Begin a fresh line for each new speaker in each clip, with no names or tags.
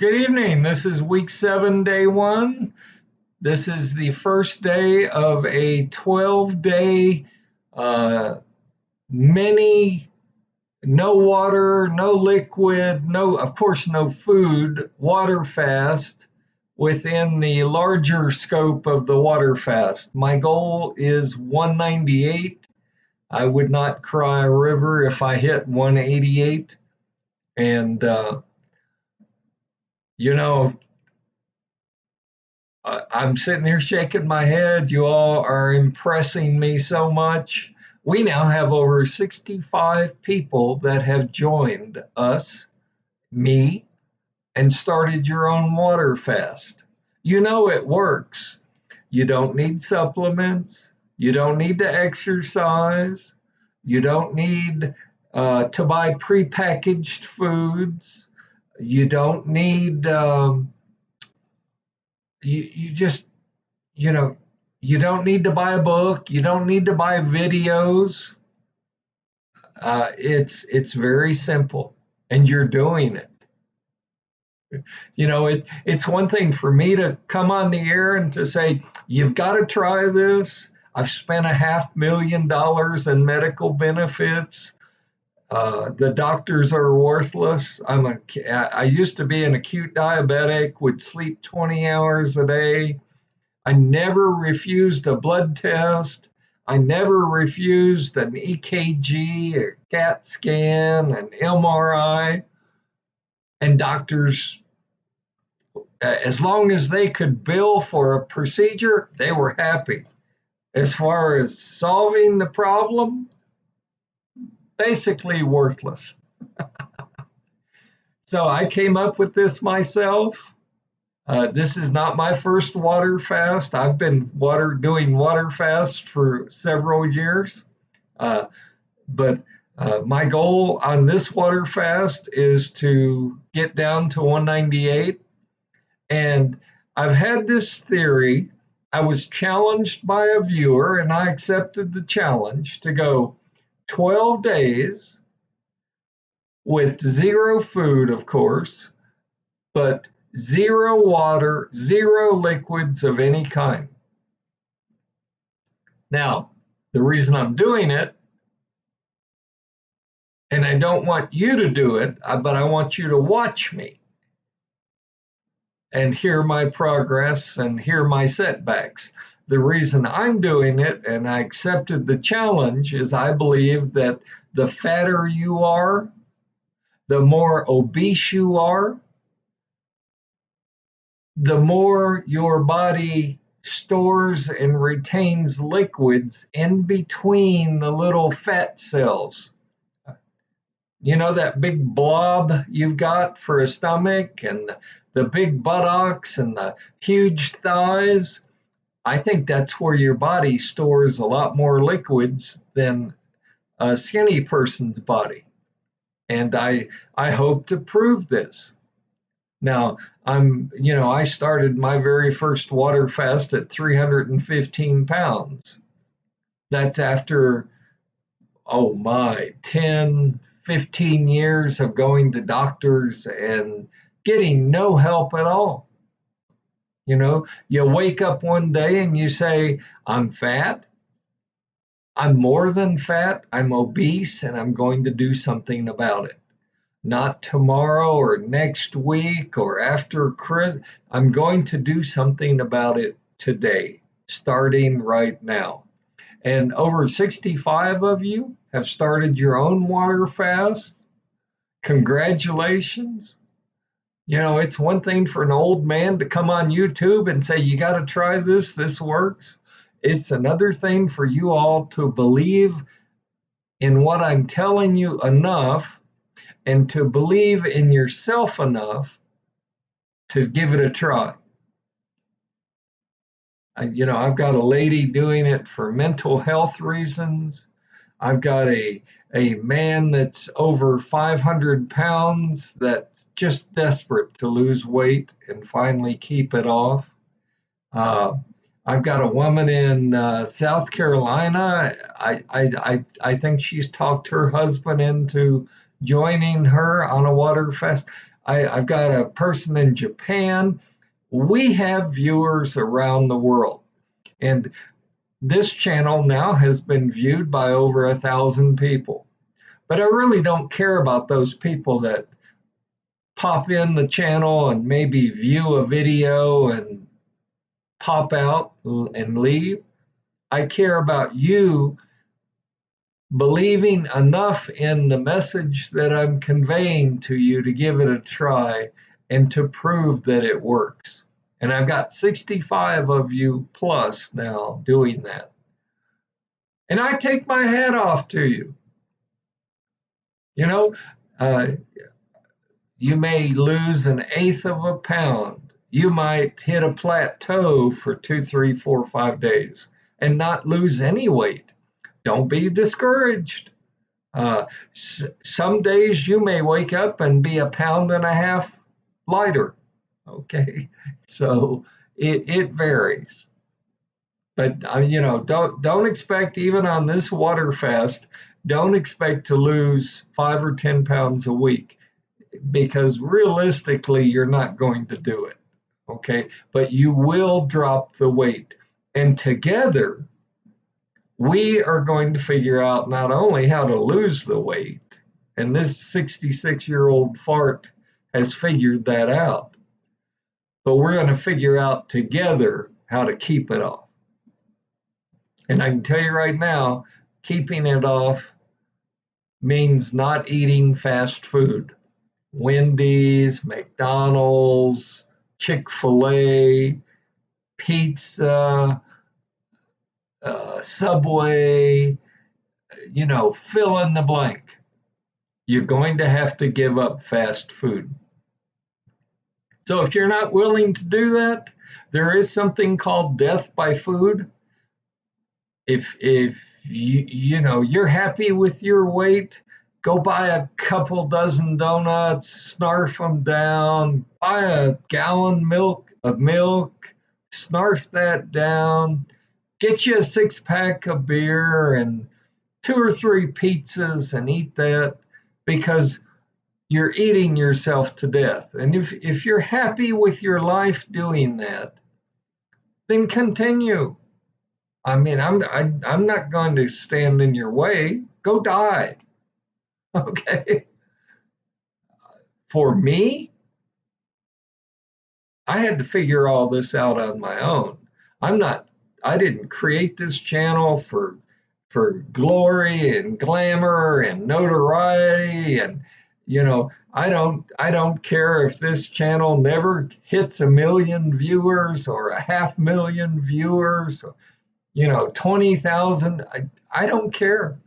Good evening. This is week 7, day 1. This is the first day of a 12-day uh, mini, no water, no liquid, no, of course, no food, water fast within the larger scope of the water fast. My goal is 198. I would not cry a river if I hit 188. And, you know, I'm sitting here shaking my head. You all are impressing me so much. We now have over 65 people that have joined us, me, and started your own water fast. You know it works. You don't need supplements. You don't need to exercise. You don't need to buy prepackaged foods. You don't need, you just you know, you don't need to buy a book. You don't need to buy videos. It's very simple, and you're doing it. It's one thing for me to come on the air and to say, "You've got to try this." I've spent $500,000 in medical benefits. The doctors are worthless. I used to be an acute diabetic, would sleep 20 hours a day. I never refused a blood test. I never refused an EKG, a CAT scan, an MRI. And doctors, as long as they could bill for a procedure, they were happy. As far as solving the problem, basically worthless. So I came up with this myself. This is not my first water fast. I've been doing water fasts for several years. Uh, but my goal on this water fast is to get down to 198. And I've had this theory. I was challenged by a viewer, and I accepted the challenge to go 12 days with zero food, of course, but zero water, zero liquids of any kind. Now, the reason I'm doing it, and I don't want you to do it, but I want you to watch me and hear my progress and hear my setbacks. The reason I'm doing it and I accepted the challenge is I believe that the fatter you are, the more obese you are, the more your body stores and retains liquids in between the little fat cells. You know that big blob you've got for a stomach and the big buttocks and the huge thighs? I think that's where your body stores a lot more liquids than a skinny person's body. And I hope to prove this. Now, I started my very first water fast at 315 pounds. That's after, oh my, 10, 15 years of going to doctors and getting no help at all. You wake up one day and you say, I'm fat, I'm more than fat, I'm obese, and I'm going to do something about it. Not tomorrow or next week or after Christmas. I'm going to do something about it today, starting right now. And over 65 of you have started your own water fast. Congratulations. It's one thing for an old man to come on YouTube and say, you got to try this, this works. It's another thing for you all to believe in what I'm telling you enough and to believe in yourself enough to give it a try. I've got a lady doing it for mental health reasons. I've got a man that's over 500 pounds that's just desperate to lose weight and finally keep it off. I've got a woman in South Carolina. I think she's talked her husband into joining her on a water fast. I've got a person in Japan. We have viewers around the world. And this channel now has been viewed by over 1,000 people. But I really don't care about those people that pop in the channel and maybe view a video and pop out and leave. I care about you believing enough in the message that I'm conveying to you to give it a try and to prove that it works. And I've got 65 of you plus now doing that. And I take my hat off to you. You know, uh, you may lose an eighth of a pound. You might hit a plateau for 2, 3, 4, 5 days and not lose any weight. Don't be discouraged. Some days you may wake up and be 1.5 pounds lighter. Okay, so it varies. But don't expect, even on this water fast, don't expect to lose 5 or 10 pounds a week, because realistically you're not going to do it. Okay, but you will drop the weight, and together we are going to figure out not only how to lose the weight, and this 66-year-old fart has figured that out, but we're going to figure out together how to keep it off. And I can tell you right now, keeping it off means not eating fast food. Wendy's, McDonald's, Chick-fil-A, pizza, Subway, fill in the blank. You're going to have to give up fast food. So if you're not willing to do that, there is something called death by food. If you're happy with your weight, go buy a couple dozen donuts, snarf them down, buy a gallon of milk, snarf that down, get you a 6-pack of beer and 2 or 3 pizzas and eat that, because you're eating yourself to death. And if you're happy with your life doing that, then continue. I mean, I'm not going to stand in your way. Go die. Okay. For me, I had to figure all this out on my own. I didn't create this channel for glory and glamour and notoriety, and I don't care if this channel never hits 1 million viewers or 500,000 viewers, 20,000. I don't care.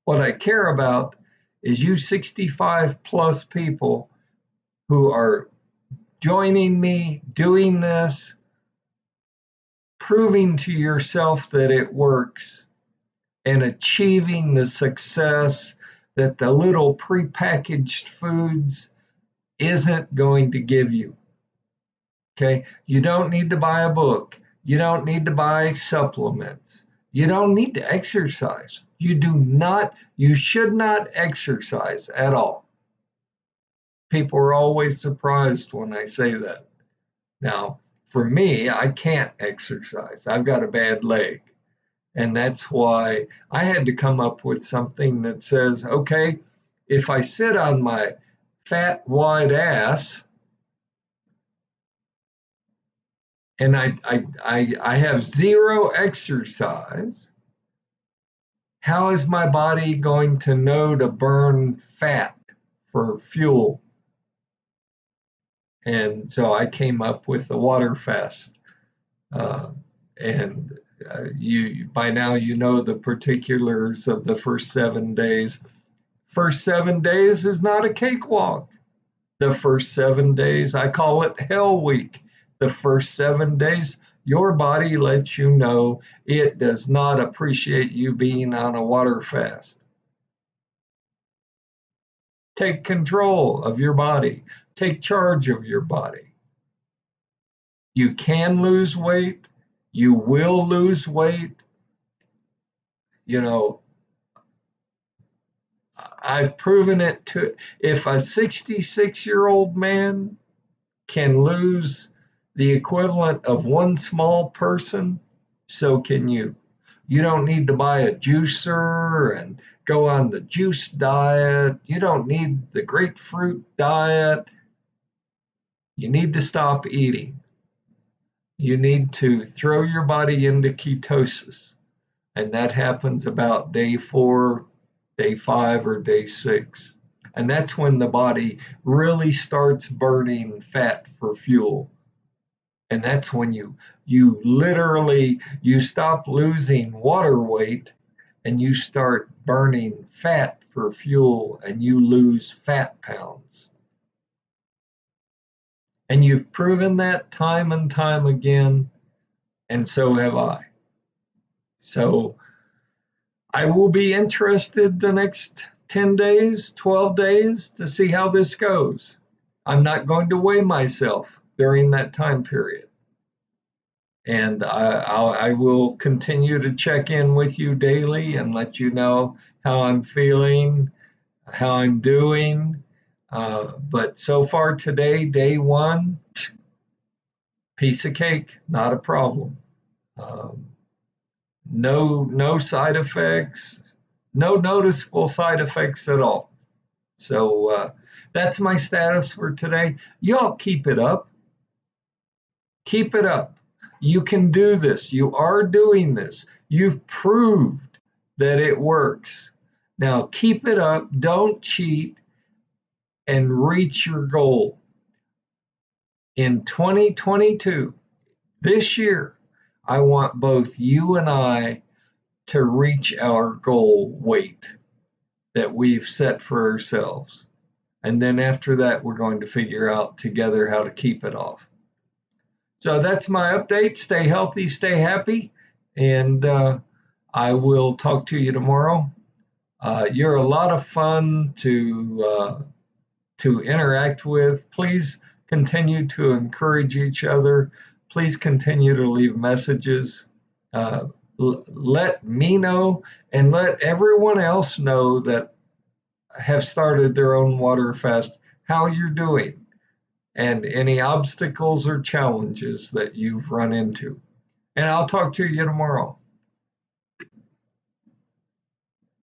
What I care about is you 65 plus people who are joining me, doing this, proving to yourself that it works, and achieving the success that the little prepackaged foods isn't going to give you. Okay? You don't need to buy a book. You don't need to buy supplements. You don't need to exercise. You should not exercise at all. People are always surprised when I say that. Now, for me, I can't exercise. I've got a bad leg. And that's why I had to come up with something that says, okay, if I sit on my fat, wide ass and I have zero exercise, how is my body going to know to burn fat for fuel? And so I came up with the water fast. And you by now you know the particulars of the first 7 days. First 7 days is not a cakewalk. The first 7 days, I call it Hell Week. The first 7 days, your body lets you know it does not appreciate you being on a water fast. Take control of your body. Take charge of your body. You can lose weight. You will lose weight. I've proven it to, if a 66-year-old man can lose the equivalent of one small person, so can you. You don't need to buy a juicer and go on the juice diet. You don't need the grapefruit diet. You need to stop eating. You need to throw your body into ketosis. And that happens about day 4, day 5, or day 6. And that's when the body really starts burning fat for fuel. And that's when you literally you stop losing water weight and you start burning fat for fuel and you lose fat pounds. And you've proven that time and time again, and so have I. So I will be interested the next 10 days, 12 days to see how this goes. I'm not going to weigh myself during that time period. And I will continue to check in with you daily and let you know how I'm feeling, how I'm doing. But so far today, day 1, piece of cake, not a problem. Um, no side effects, no noticeable side effects at all. So that's my status for today. Y'all keep it up. Keep it up. You can do this. You are doing this. You've proved that it works. Now keep it up. Don't cheat and reach your goal. In 2022, this year, I want both you and I to reach our goal weight that we've set for ourselves. And then after that, we're going to figure out together how to keep it off. So that's my update. Stay healthy, stay happy, and I will talk to you tomorrow. You're a lot of fun to interact with. Please continue to encourage each other. Please continue to leave messages. Let me know and let everyone else know that have started their own water fast how you're doing and any obstacles or challenges that you've run into. And I'll talk to you tomorrow.